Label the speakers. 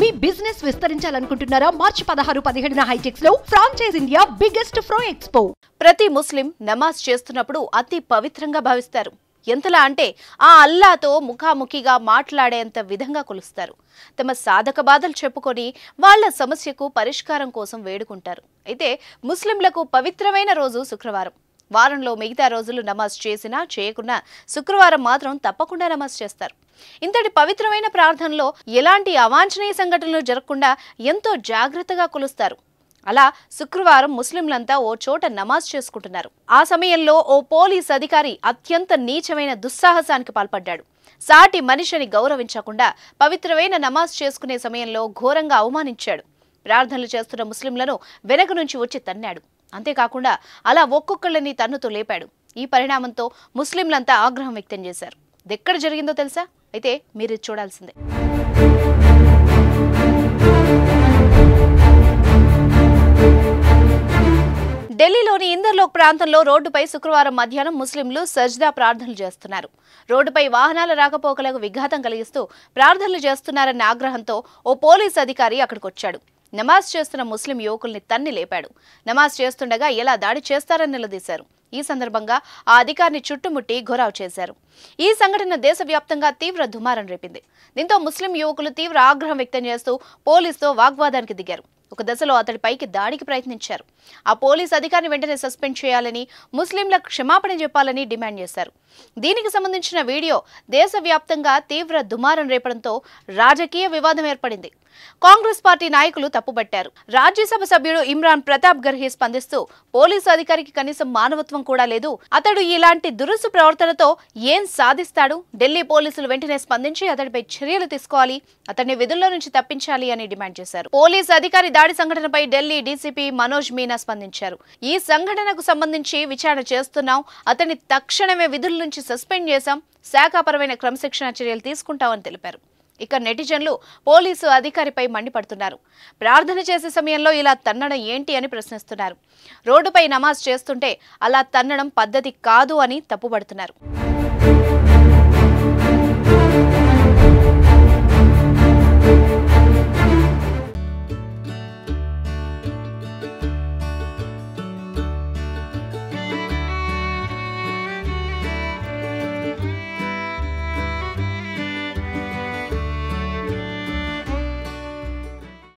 Speaker 1: మీ business విస్తరించాలనుకుంటున్నారా? మార్చి 16-17న హైటెక్స్ లో franchise India biggest ఫ్రో expo.
Speaker 2: ప్రతి ముస్లిం నమాజ్ చేస్తున్నప్పుడు అతి పవిత్రంగా భావిస్తారు. ఎంతలా అంటే ఆ అల్లాతో ముఖాముఖిగా మాట్లాడేంత విధంగా కొలుస్తారు. తమ సాధక బాధలు చెప్పుకొని వాళ్ల సమస్యకు పరిష్కారం కోసం వేడుకుంటారు. అయితే ముస్లింలకు పవిత్రమైన రోజు శుక్రవారం. వారంలో మిగతా రోజులు నమాజ్ చేసినా చేయకున్నా శుక్రవారం మాత్రం తప్పకుండా నమాజ్ చేస్తారు. ఇంతటి పవిత్రమైన ప్రార్థనలో ఎలాంటి అవాంఛనీయ సంఘటనలు జరగకుండా ఎంతో జాగ్రత్తగా కొలుస్తారు. అలా శుక్రవారం ముస్లింలంతా ఓ చోట నమాజ్ చేసుకుంటున్నారు. ఆ సమయంలో ఓ పోలీస్ అధికారి అత్యంత నీచమైన దుస్సాహసానికి పాల్పడ్డాడు. సాటి మనిషిని గౌరవించకుండా పవిత్రమైన నమాజ్ చేసుకునే సమయంలో ఘోరంగా అవమానించాడు. ప్రార్థనలు చేస్తున్న ముస్లింలను వెనక నుంచి వచ్చి తన్నాడు. అంతేకాకుండా అలా ఒక్కొక్కళ్ళని తన్నుతూ లేపాడు. ఈ పరిణామంతో ముస్లింలంతా ఆగ్రహం వ్యక్తం చేశారు. ఎక్కడ జరిగిందో తెలుసా? అయితే మీరు చూడాల్సిందే. ఢిల్లీలోని ఇందర్లోక్ ప్రాంతంలో రోడ్డుపై శుక్రవారం మధ్యాహ్నం ముస్లింలు సజ్దా ప్రార్థనలు చేస్తున్నారు. రోడ్డుపై వాహనాల రాకపోకలకు విఘాతం కలిగిస్తూ ప్రార్థనలు చేస్తున్నారన్న ఆగ్రహంతో ఓ పోలీస్ అధికారి అక్కడికొచ్చాడు. నమాజ్ చేస్తున్న ముస్లిం యువకుల్ని తన్ని లేపాడు. నమాజ్ చేస్తుండగా ఎలా దాడి చేస్తారని నిలదీశారు. ఈ సందర్భంగా ఆ అధికారిని చుట్టుముట్టి ఘోరావ్ చేశారు. ఈ సంఘటన దేశవ్యాప్తంగా తీవ్ర దుమారం రేపింది. దీంతో ముస్లిం యువకులు తీవ్ర ఆగ్రహం వ్యక్తం చేస్తూ పోలీసుతో వాగ్వాదానికి దిగారు. ఒక దశలో అతడిపైకి దాడికి ప్రయత్నించారు. ఆ పోలీస్ అధికారిని వెంటనే సస్పెండ్ చేయాలని, ముస్లింలకు క్షమాపణ చెప్పాలని డిమాండ్ చేశారు. దీనికి సంబంధించిన వీడియో దేశవ్యాప్తంగా తీవ్ర దుమారం రేపడంతో రాజకీయ వివాదం ఏర్పడింది. కాంగ్రెస్ పార్టీ నాయకులు తప్పుబట్టారు. రాజ్యసభ సభ్యుడు ఇమ్రాన్ ప్రతాప్ గర్హి స్పందిస్తూ పోలీసు అధికారికి కనీసం మానవత్వం కూడా లేదు, అతడు ఇలాంటి దురుసు ప్రవర్తనతో ఏం సాధిస్తాడు? ఢిల్లీ పోలీసులు వెంటనే స్పందించి అతడిపై చర్యలు తీసుకోవాలి, అతన్ని విధుల్లో నుంచి తప్పించాలి అని డిమాండ్ చేశారు. పోలీసు అధికారి దాడి సంఘటనపై ఢిల్లీ డీసీపీ మనోజ్ మీనా స్పందించారు. ఈ సంఘటనకు సంబంధించి విచారణ చేస్తున్నాం, అతన్ని తక్షణమే విధుల నుంచి సస్పెండ్ చేశాం, శాఖాపరమైన క్రమశిక్షణ చర్యలు తీసుకుంటామని తెలిపారు. ఇక నెటిజన్లు పోలీసు అధికారిపై మండిపడుతున్నారు. ప్రార్థన చేసే సమయంలో ఇలా తన్నడం ఏంటి అని ప్రశ్నిస్తున్నారు. రోడ్డుపై నమాజ్ చేస్తుంటే అలా తన్నడం పద్ధతి కాదు అని తప్పుపడుతున్నారు.